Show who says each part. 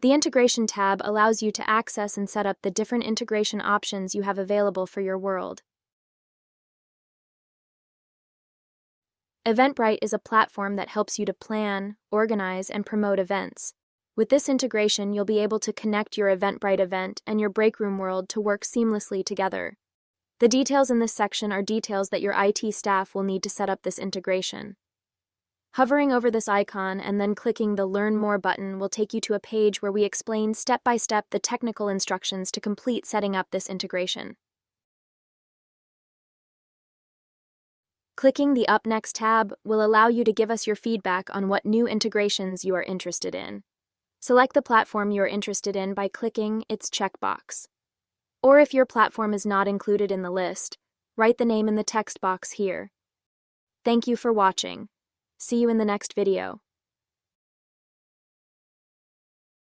Speaker 1: The Integration tab allows you to access and set up the different integration options you have available for your world. Eventbrite is a platform that helps you to plan, organize, and promote events. With this integration, you'll be able to connect your Eventbrite event and your Breakroom World to work seamlessly together. The details in this section are details that your IT staff will need to set up this integration. Hovering over this icon and then clicking the Learn More button will take you to a page where we explain step by step the technical instructions to complete setting up this integration. Clicking the Up Next tab will allow you to give us your feedback on what new integrations you are interested in. Select the platform you are interested in by clicking its checkbox. Or if your platform is not included in the list, write the name in the text box here. Thank you for watching. See you in the next video.